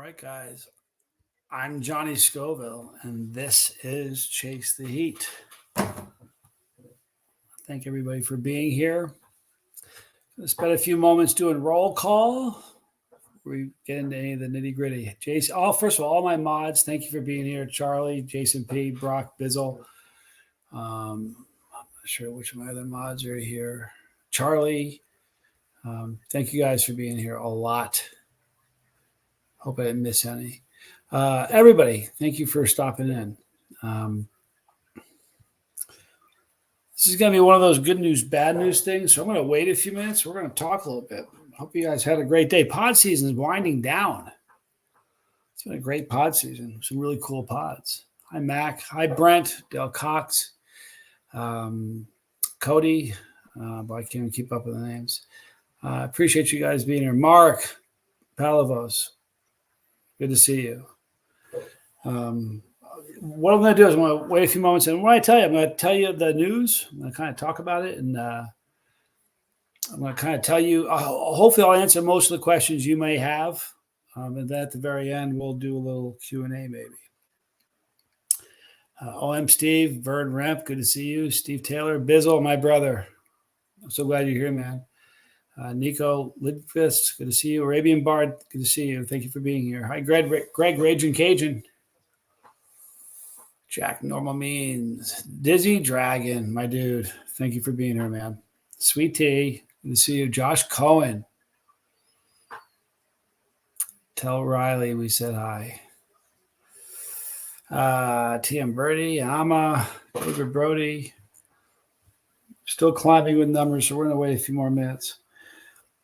right, guys. I'm Johnny Scoville, and this is Chase the Heat. Thank everybody for being here. Let's spend a few moments doing roll call. We get into any of the nitty gritty. Jason, first of all my mods, thank you for being here. Charlie, Jason P, Brock Bizzle. I'm not sure which of my other mods are here. Charlie, thank you guys for being here a lot. Hope I didn't miss any. Everybody, thank you for stopping in. This is going to be one of those good news, bad news things. So I'm going to wait a few minutes. We're going to talk a little bit. Hope you guys had a great day. Pod season is winding down. It's been a great pod season. Some really cool pods. Hi, Mac. Hi, Brent. Dale Cox. Cody. But I can't even keep up with the names. Appreciate you guys being here. Mark Palavos. Good to see you. What I'm going to do is I'm going to wait a few moments. And when I tell you, I'm going to tell you the news. I'm going to kind of talk about it. And I'm going to kind of tell you, hopefully I'll answer most of the questions you may have. And then at the very end, we'll do a little Q&A maybe. OM Steve, Vern Remp, good to see you. Steve Taylor, Bizzle, my brother. I'm so glad you're here, man. Nico Lidfist, good to see you. Arabian Bard, good to see you. Thank you for being here. Hi, Greg Raging Cajun. Jack Normal Means. Dizzy Dragon, my dude. Thank you for being here, man. Sweet Tea, good to see you. Josh Cohen. Tell Riley we said hi. TM Birdie, Ama, David Brody. Still climbing with numbers, so we're going to wait a few more minutes.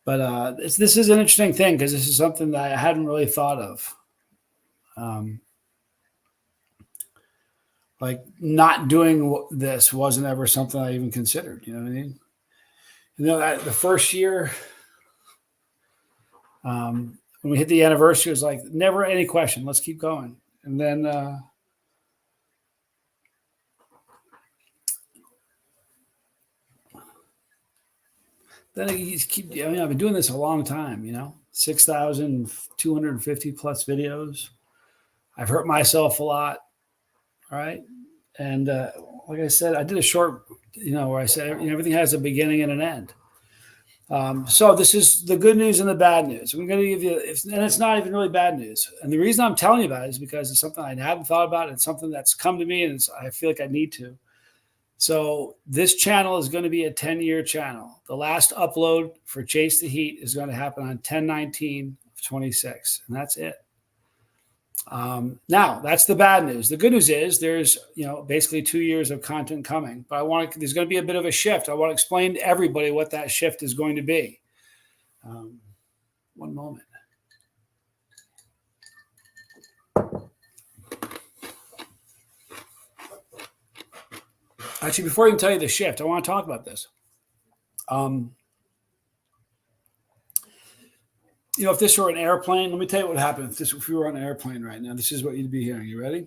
But this is an interesting thing because this is something that I hadn't really thought of. Like not doing this wasn't ever something I even considered. You know what I mean? The first year, when we hit the anniversary, it was like never any question. Let's keep going. And then you keep. I mean, I've been doing this a long time. 6,250 plus videos. I've hurt myself a lot. All right. And like I said, I did a short, where I said everything has a beginning and an end. So this is the good news and the bad news. I'm going to give you, and it's not even really bad news. And the reason I'm telling you about it is because it's something I hadn't thought about. It's something that's come to me, and I feel like I need to. So this channel is going to be a 10-year channel. The last upload for Chase the Heat is going to happen on 10/19/26, and that's it. Now that's the bad news. The good news is there's, basically 2 years of content coming, but there's going to be a bit of a shift. I want to explain to everybody what that shift is going to be. One moment. Actually, before I can tell you the shift, I want to talk about this. If this were an airplane, let me tell you what happened. If we were on an airplane right now, this is what you'd be hearing. You ready?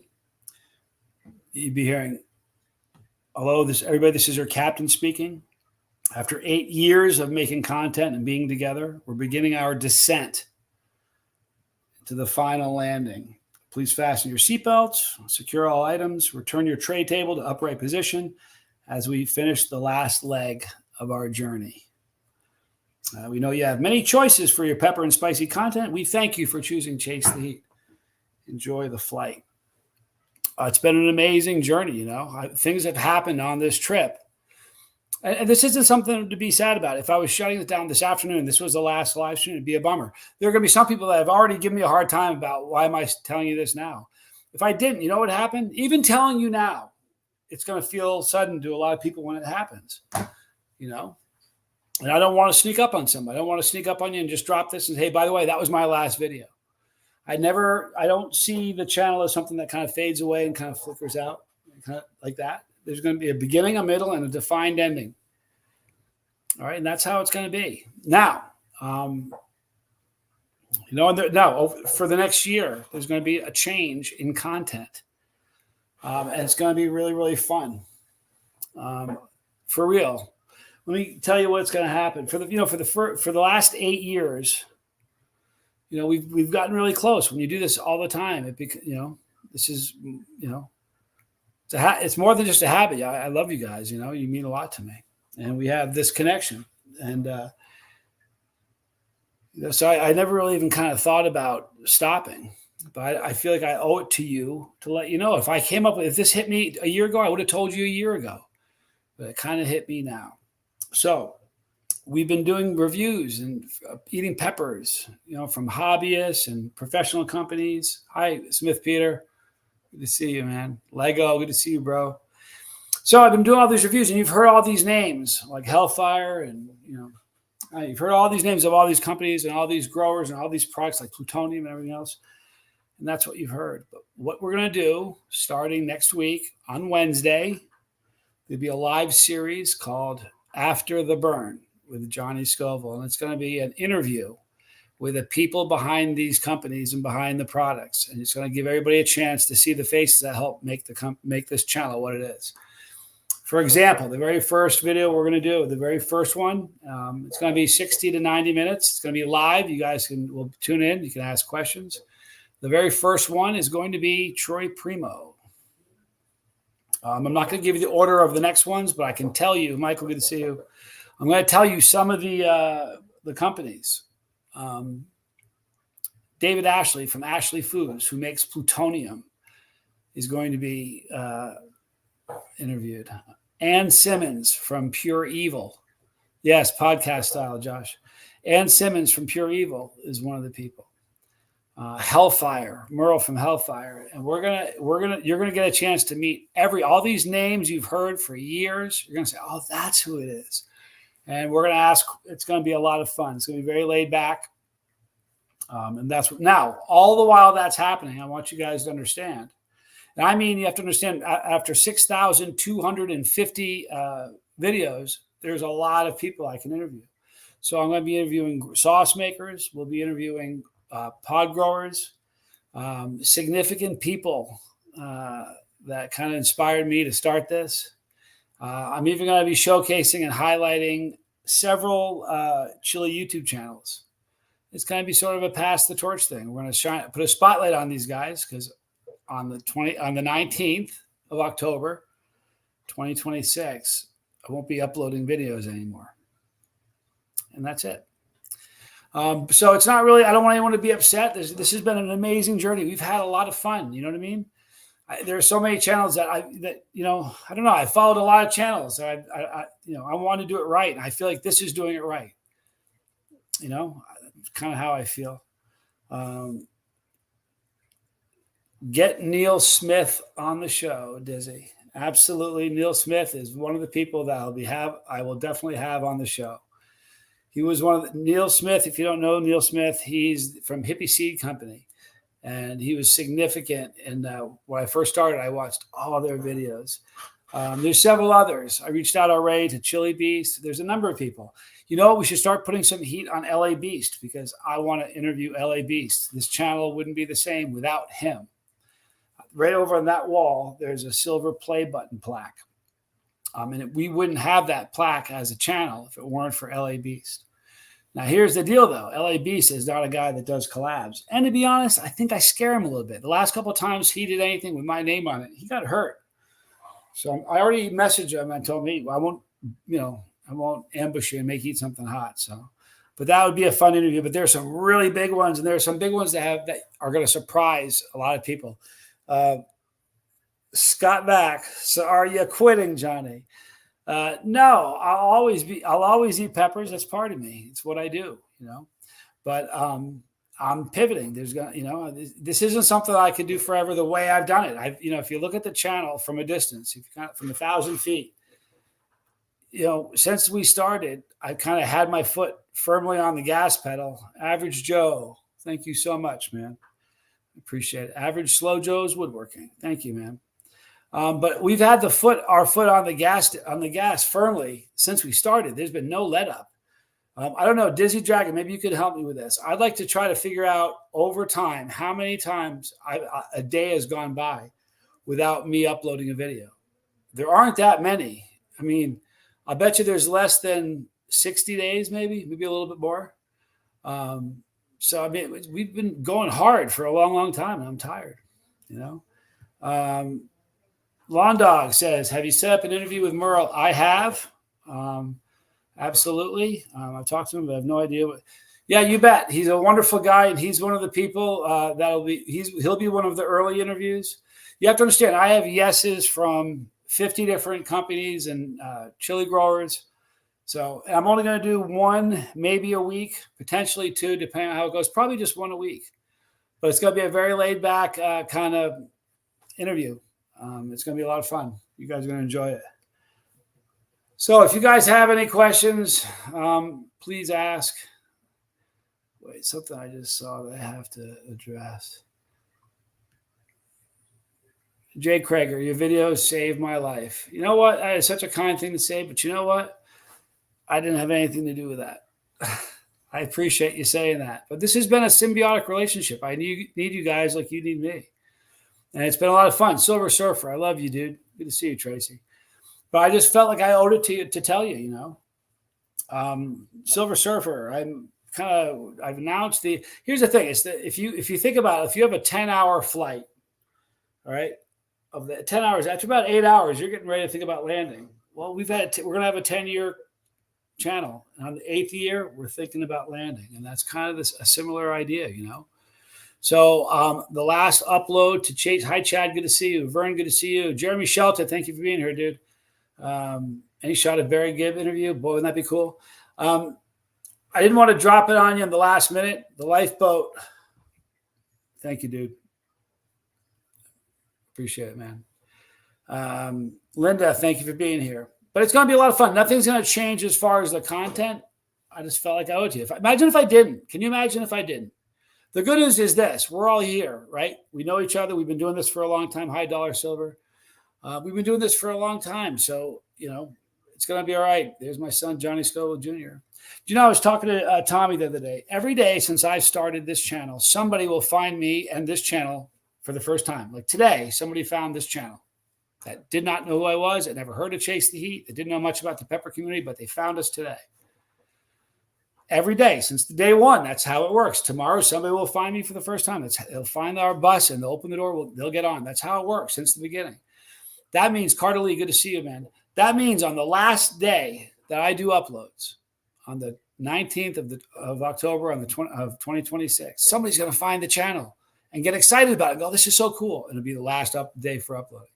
You'd be hearing, hello, everybody, this is your captain speaking. After 8 years of making content and being together, we're beginning our descent to the final landing. Please fasten your seatbelts, secure all items, return your tray table to upright position as we finish the last leg of our journey. We know you have many choices for your pepper and spicy content. We thank you for choosing Chase the Heat. Enjoy the flight. It's been an amazing journey, Things have happened on this trip. And this isn't something to be sad about. If I was shutting it down this afternoon, this was the last live stream, it'd be a bummer. There are going to be some people that have already given me a hard time about why am I telling you this now? If I didn't, you know what happened? Even telling you now, it's going to feel sudden to a lot of people when it happens, And I don't want to sneak up on somebody. I don't want to sneak up on you and just drop this and say, hey, by the way, that was my last video. I don't see the channel as something that kind of fades away and kind of flickers out, kind of like that. There's going to be a beginning, a middle, and a defined ending. All right, and that's how it's going to be. Now, for the next year, there's going to be a change in content. And it's going to be really, really fun. For real. Let me tell you what's going to happen for the last 8 years. we've gotten really close. When you do this all the time, this is, it's more than just a habit. I love you guys. You mean a lot to me, and we have this connection. And so I never really even kind of thought about stopping, but I feel like I owe it to you to let you know. If this hit me a year ago, I would have told you a year ago, but it kind of hit me now. So we've been doing reviews and eating peppers, from hobbyists and professional companies. Hi, Smith Peter. Good to see you, man. Lego, good to see you, bro. So I've been doing all these reviews, and you've heard all these names like Hellfire, and you've heard all these names of all these companies and all these growers and all these products like plutonium and everything else. And that's what you've heard. But what we're going to do starting next week on Wednesday, there'll be a live series called After the Burn with Johnny Scoville. And it's going to be an interview with the people behind these companies and behind the products. And it's going to give everybody a chance to see the faces that help make this channel what it is. For example, the very first video we're going to do, the very first one, it's going to be 60 to 90 minutes. It's going to be live. You guys will tune in. You can ask questions. The very first one is going to be Troy Primo. I'm not going to give you the order of the next ones, but I can tell you, Michael, good to see you. I'm going to tell you some of the companies. David Ashley from Ashley Foods, who makes plutonium, is going to be interviewed. Ann Simmons from Pure Evil. Yes, podcast style, Josh. Ann Simmons from Pure Evil is one of the people. Hellfire, Merle from Hellfire. And you're gonna get a chance to meet all these names you've heard for years. You're gonna say, oh, that's who it is. And we're gonna ask, it's gonna be a lot of fun. It's gonna be very laid back. And now, all the while that's happening, I want you guys to understand. And I mean, you have to understand, after 6,250 videos, there's a lot of people I can interview. So I'm going to be interviewing sauce makers. We'll be interviewing pod growers, significant people that kind of inspired me to start this. I'm even going to be showcasing and highlighting several chili YouTube channels. It's going to be sort of a pass the torch thing. We're going to put a spotlight on these guys because on the 19th of October, 2026, I won't be uploading videos anymore. And that's it. So it's not really, I don't want anyone to be upset. This has been an amazing journey. We've had a lot of fun. You know what I mean? There are so many channels that I don't know. I followed a lot of channels. I want to do it right. And I feel like this is doing it right. Kind of how I feel. Get Neil Smith on the show, Dizzy. Absolutely. Neil Smith is one of the people that I will definitely have on the show. He was Neil Smith. If you don't know Neil Smith, he's from Hippie Seed Company. And he was significant. And when I first started, I watched all their videos. There's several others. I reached out already to Chili Beast. There's a number of people. We should start putting some heat on LA Beast because I want to interview LA Beast. This channel wouldn't be the same without him. Right over on that wall, there's a silver play button plaque. And we wouldn't have that plaque as a channel if it weren't for LA Beast. Now, here's the deal, though. LA Beast is not a guy that does collabs. And to be honest, I think I scare him a little bit. The last couple of times he did anything with my name on it, he got hurt. So I already messaged him and told me, I won't ambush you and make you eat something hot. So, but that would be a fun interview. But there's some really big ones, and there are some big ones that are going to surprise a lot of people. Scott Back. So are you quitting, Johnny? No, I'll always eat peppers. That's part of me. It's what I do, but, I'm pivoting. This isn't something I could do forever the way I've done it. If you look at the channel from a distance, from 1,000 feet, since we started, I've kind of had my foot firmly on the gas pedal. Average Joe. Thank you so much, man. Appreciate it. Average Slow Joe's Woodworking. Thank you, man. But we've had our foot on the gas firmly since we started. There's been no let up. I don't know, Dizzy Dragon, maybe you could help me with this. I'd like to try to figure out over time how many times a day has gone by without me uploading a video. There aren't that many. I mean, I bet you there's less than 60 days, maybe a little bit more. So I mean, we've been going hard for a long, long time, and I'm tired. You know. Lawn Dog says, "Have you set up an interview with Merle?" I have. Absolutely. I've talked to him, but I have no idea what. Yeah, you bet. He's a wonderful guy, and he's one of the people he'll be one of the early interviews. You have to understand, I have yeses from 50 different companies and chili growers. So I'm only going to do one, maybe a week, potentially two, depending on how it goes. Probably just one a week. But it's going to be a very laid back kind of interview. It's going to be a lot of fun. You guys are going to enjoy it. So if you guys have any questions, please ask. Wait, something I just saw that I have to address. Jay Krager, your videos saved my life. You know what? That is such a kind thing to say, but you know what? I didn't have anything to do with that. I appreciate you saying that. But this has been a symbiotic relationship. I need you guys like you need me. And it's been a lot of fun. Silver Surfer, I love you, dude. Good to see you, Tracy. But I just felt like I owed it to you to tell you, you know. Silver Surfer, I've announced here's the thing, is that if you think about it, if you have a 10-hour flight, all right, of the 10 hours, after about 8 hours, you're getting ready to think about landing. Well, we're going to have a 10-year channel. And on the 8th year, we're thinking about landing. And that's kind of a similar idea, you know. So the last upload to Chase. Hi, Chad. Good to see you. Vern, good to see you. Jeremy Shelton, thank you for being here, dude. And he shot a Barry Gibb interview. Boy, wouldn't that be cool? I didn't want to drop it on you in the last minute. The lifeboat. Thank you, dude. Appreciate it, man. Linda, thank you for being here. But it's going to be a lot of fun. Nothing's going to change as far as the content. I just felt like I owed you. Imagine if I didn't. Can you imagine if I didn't? The good news is this. We're all here, right? We know each other. We've been doing this for a long time. High Dollar Silver. We've been doing this for a long time. So, you know, it's going to be all right. There's my son, Johnny Scoville Jr. You know, I was talking to Tommy the other day. Every day since I've started this channel, somebody will find me and this channel for the first time. Like today, somebody found this channel that did not know who I was. That never heard of Chase the Heat. They didn't know much about the pepper community, but they found us today. Every day since day one, that's how it works. Tomorrow, somebody will find me for the first time. They'll find our bus and they'll open the door. They'll get on. That's how it works since the beginning. That means, Carter Lee, good to see you, man. That means on the last day that I do uploads, on the 19th of October of 2026, somebody's going to find the channel and get excited about it and go, this is so cool. And it'll be the last day for uploading.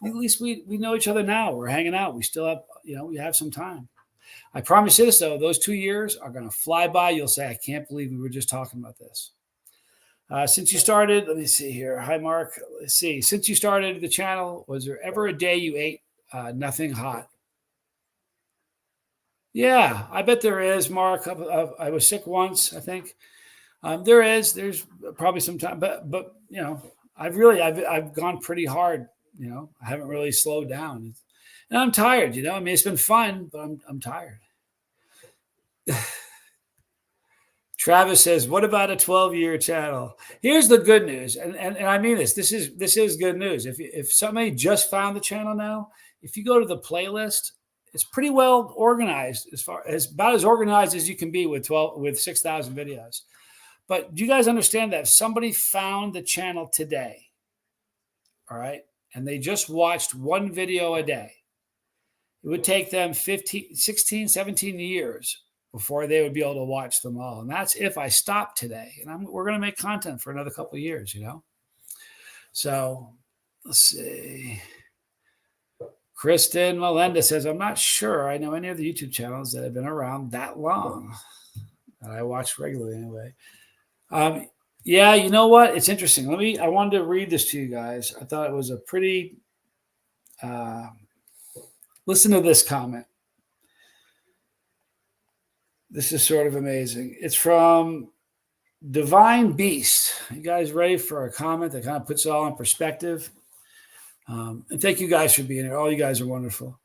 At least we know each other now. We're hanging out. We still have, we have some time. I promise you this, though, those 2 years are going to fly by. You'll say, I can't believe we were just talking about this. Since you started, let me see here. Hi, Mark. Let's see. Since you started the channel, was there ever a day you ate nothing hot? Yeah, I bet there is, Mark. I was sick once, I think. There's probably some time, but I've gone pretty hard. I haven't really slowed down, and I'm tired. I mean, it's been fun, but I'm tired. Travis says, "What about a 12-year channel?" Here's the good news, and I mean this. This is good news. If somebody just found the channel now, if you go to the playlist, it's pretty well organized, about as organized as you can be with 6,000 videos. But do you guys understand that if somebody found the channel today, all right, and they just watched one video a day, it would take them 15, 16, 17 years before they would be able to watch them all. And that's if I stop today. And we're going to make content for another couple of years, So let's see. Kristen Melenda says, I'm not sure I know any of the YouTube channels that have been around that long. That I watch regularly anyway. Yeah, you know what? It's interesting. I wanted to read this to you guys. I thought it was a pretty, listen to this comment. This is sort of amazing. It's from Divine Beast. You guys ready for a comment that kind of puts it all in perspective? And thank you guys for being here. All you guys are wonderful.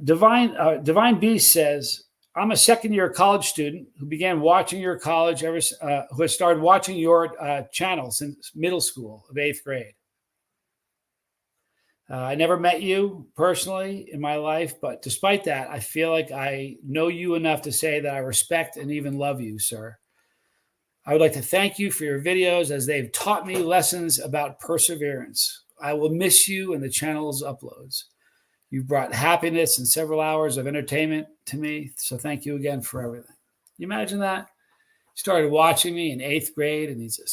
Divine Beast says, I'm a second-year college student who began watching your college who has started watching your channel since middle school of 8th grade. I never met you personally in my life, but despite that, I feel like I know you enough to say that I respect and even love you, sir. I would like to thank you for your videos as they've taught me lessons about perseverance. I will miss you and the channel's uploads. You've brought happiness and several hours of entertainment to me, so thank you again for everything. You imagine that? He started watching me in 8th grade, and he's a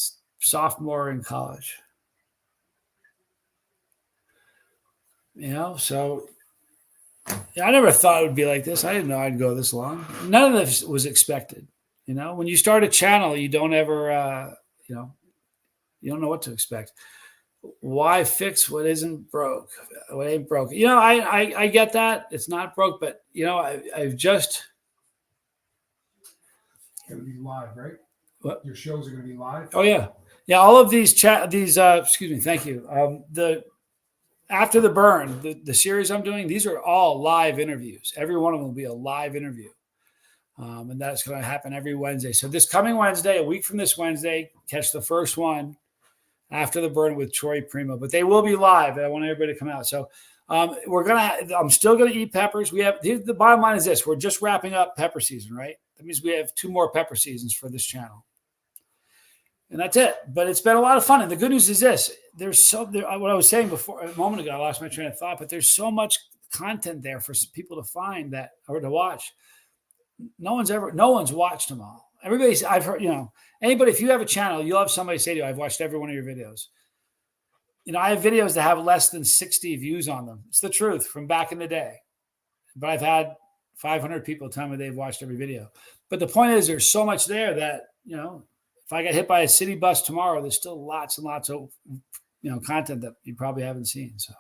sophomore in college. So I never thought it would be like this. I didn't know I'd go this long. None of this was expected. When you start a channel, you don't ever, you don't know what to expect. Why fix what isn't broke? What ain't broke? I get that. It's not broke, but I've just. It's going to be live, right? What? Your shows are going to be live? Oh yeah. Yeah. All of these excuse me. Thank you. After the burn, the series I'm doing, these are all live interviews. Every one of them will be a live interview. And that's going to happen every Wednesday. So this coming Wednesday, a week from this Wednesday, catch the first one after the burn with Troy Primo. But they will be live. And I want everybody to come out. So I'm still going to eat peppers. The bottom line is this. We're just wrapping up pepper season, right? That means we have 2 more pepper seasons for this channel. And that's it. But it's been a lot of fun. And the good news is this. What I was saying before, a moment ago, I lost my train of thought, but there's so much content there for people to find or to watch. No one's watched them all. I've heard, anybody, if you have a channel, you'll have somebody say to you, I've watched every one of your videos. I have videos that have less than 60 views on them. It's the truth from back in the day. But I've had 500 people tell me they've watched every video. But the point is, there's so much there that, if I got hit by a city bus tomorrow, there's still lots and lots of, content that you probably haven't seen. So.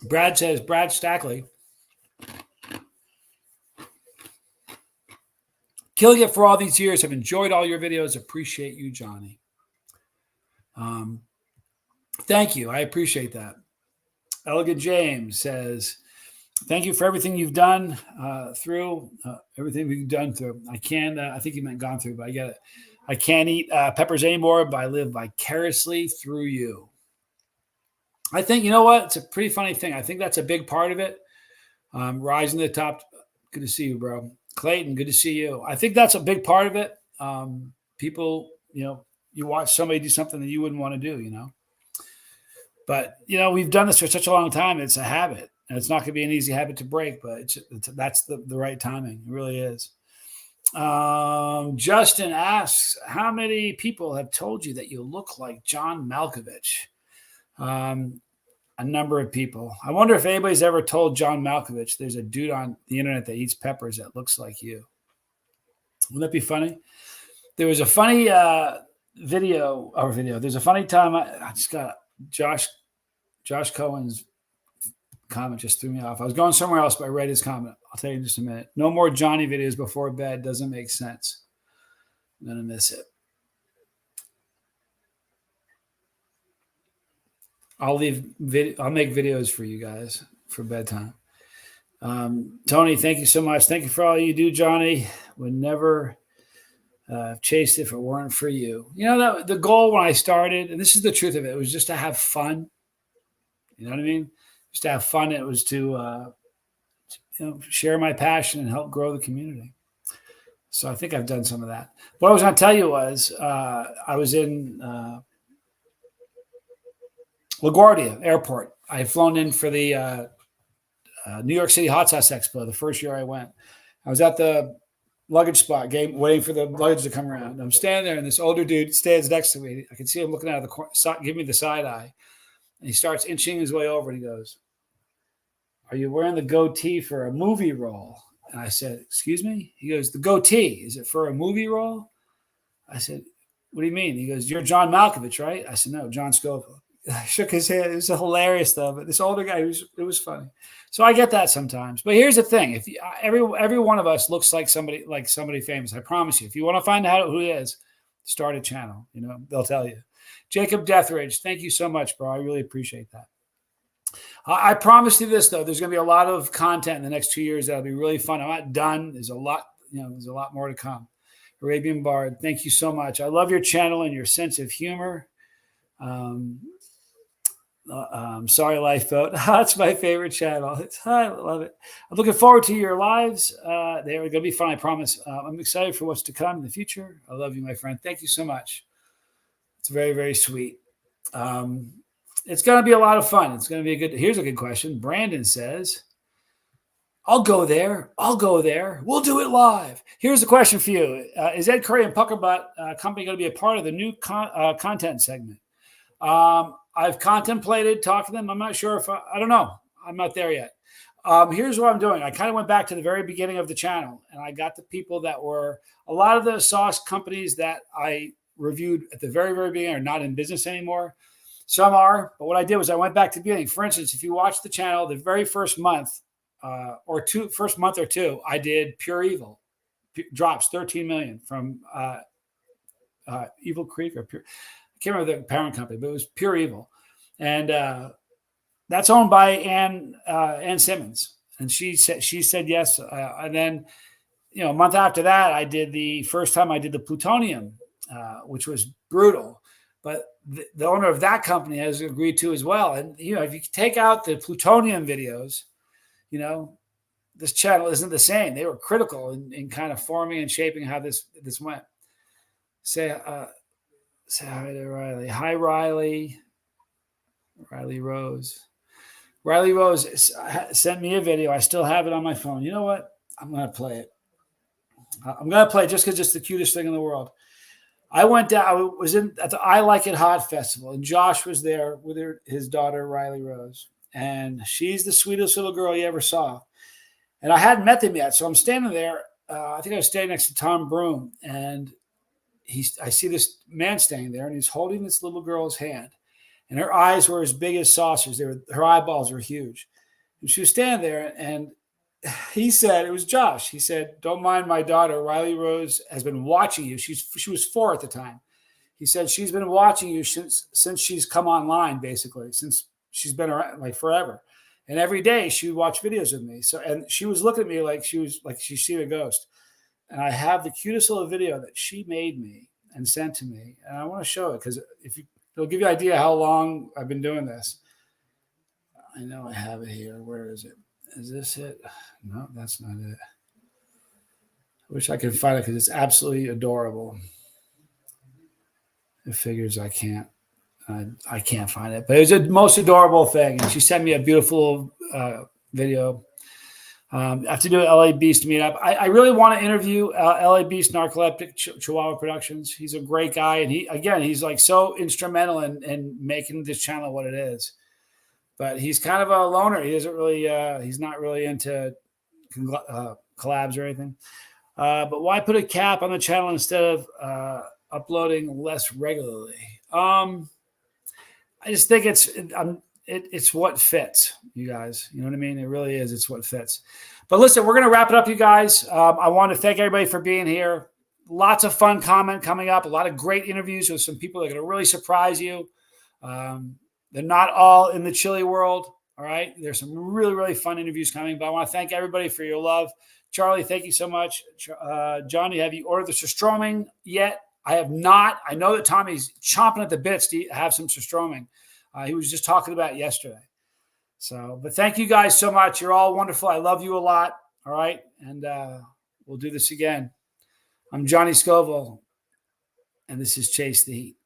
Brad says, Brad Stackley, killing it for all these years. Have enjoyed all your videos. Appreciate you, Johnny. Thank you. I appreciate that. Elegant James says, thank you for everything you've done everything we've done through. I think you meant gone through, but I get it. I can't eat peppers anymore, but I live vicariously through you. I think, you know what? It's a pretty funny thing. I think that's a big part of it. Rising to the top. Good to see you, bro. Clayton, good to see you. I think that's a big part of it. People, you watch somebody do something that you wouldn't want to do, But, we've done this for such a long time. It's a habit. And it's not going to be an easy habit to break, but that's the right timing. It really is. Justin asks, how many people have told you that you look like John Malkovich? A number of people. I wonder if anybody's ever told John Malkovich there's a dude on the internet that eats peppers that looks like you. Wouldn't that be funny? There was a funny video. There's a funny time. I just got Josh Cohen's comment just threw me off. I was going somewhere else, but I read his comment. I'll tell you in just a minute. No more Johnny videos before bed. Doesn't make sense. I'm going to miss it. I'll make videos for you guys for bedtime. Tony, thank you so much. Thank you for all you do, Johnny. Would never chase it if it weren't for you. That the goal when I started, and this is the truth of it, was just to have fun. You know what I mean? Just to have fun. It was to share my passion and help grow the community. So I think I've done some of that. What I was going to tell you was I was in LaGuardia Airport. I had flown in for the New York City Hot Sauce Expo the first year I went. I was at the luggage spot, waiting for the luggage to come around. I'm standing there, and this older dude stands next to me. I can see him looking out of the corner, give me the side eye. And he starts inching his way over, and he goes, "Are you wearing the goatee for a movie role?" And I said, "Excuse me?" He goes, "The goatee, is it for a movie role?" I said, "What do you mean?" He goes, "You're John Malkovich, right?" I said, "No, John Scofield." I shook his head. It was hilarious, though. But this older guy, it was funny. So I get that sometimes. But here's the thing: if every one of us looks like somebody famous, I promise you. If you want to find out who it is, start a channel. They'll tell you. Jacob Deathridge, thank you so much, bro. I really appreciate that. I promise you this, though. There's going to be a lot of content in the next 2 years that'll be really fun. I'm not done. There's a lot. There's a lot more to come. Arabian Bard, thank you so much. I love your channel and your sense of humor. Sorry Lifeboat. That's my favorite channel. I love it. I'm looking forward to your lives. They're going to be fun, I promise. I'm excited for what's to come in the future. I love you, my friend. Thank you so much. It's very, very sweet. It's going to be a lot of fun. It's going to be here's a good question. Brandon says, I'll go there. I'll go there. We'll do it live. Here's the question for you. Is Ed Curry and Puckerbutt Company going to be a part of the new content segment? I've contemplated talking to them. I'm not sure if I don't know. I'm not there yet. Here's what I'm doing. I kind of went back to the very beginning of the channel, and I got the people that were a lot of the sauce companies that I reviewed at the very, very beginning are not in business anymore. Some are, but what I did was I went back to the beginning. For instance, if you watch the channel, the very first month or two, I did Pure Evil. Drops 13 million from Evil Creek or Pure. I can't remember the parent company, but it was Pure Evil. And that's owned by Ann Simmons. And she said yes. And then, a month after that, I did the first time I did the Plutonium, which was brutal. But the owner of that company has agreed to as well. And, if you take out the Plutonium videos, this channel isn't the same. They were critical in kind of forming and shaping how this went. Say hi to Riley. Hi, Riley. Riley Rose. Riley Rose sent me a video. I still have it on my phone. You know what? I'm going to play it. I'm going to play it just because it's the cutest thing in the world. I went down. I was at the I Like It Hot Festival, and Josh was there with his daughter, Riley Rose. And she's the sweetest little girl you ever saw. And I hadn't met them yet. So I'm standing there. I think I was standing next to Tom Broom. And I see this man standing there, and he's holding this little girl's hand. And her eyes were as big as saucers. Her eyeballs were huge. And she was standing there, and he said, it was Josh. He said, don't mind my daughter. Riley Rose has been watching you. She was 4 at the time. He said, she's been watching you since she's come online, basically, since she's been around like forever. And every day she would watch videos with me. And she was looking at me like she's seen a ghost. And I have the cutest little video that she made me and sent to me. And I want to show it because it'll give you an idea how long I've been doing this. I know I have it here. Where is it? Is this it? No, that's not it. I wish I could find it because it's absolutely adorable. It figures I can't. I can't find it. But it was the most adorable thing. And she sent me a beautiful video. I have to do an LA Beast meetup. I really want to interview LA Beast Narcoleptic Chihuahua Productions. He's a great guy. And he's like so instrumental in making this channel what it is. But he's kind of a loner. He doesn't really, he's not really into collabs or anything. But why put a cap on the channel instead of uploading less regularly? I just think it's what fits, you guys. You know what I mean? It really is. It's what fits. But listen, we're going to wrap it up, you guys. I want to thank everybody for being here. Lots of fun comment coming up. A lot of great interviews with some people that are going to really surprise you. They're not all in the chili world. All right. There's some really, really fun interviews coming, but I want to thank everybody for your love. Charlie, thank you so much. Johnny, have you ordered the surströmming yet? I have not. I know that Tommy's chomping at the bits to have some surströmming. He was just talking about it yesterday. But thank you guys so much. You're all wonderful. I love you a lot. All right. And we'll do this again. I'm Johnny Scoville, and this is Chase the Heat.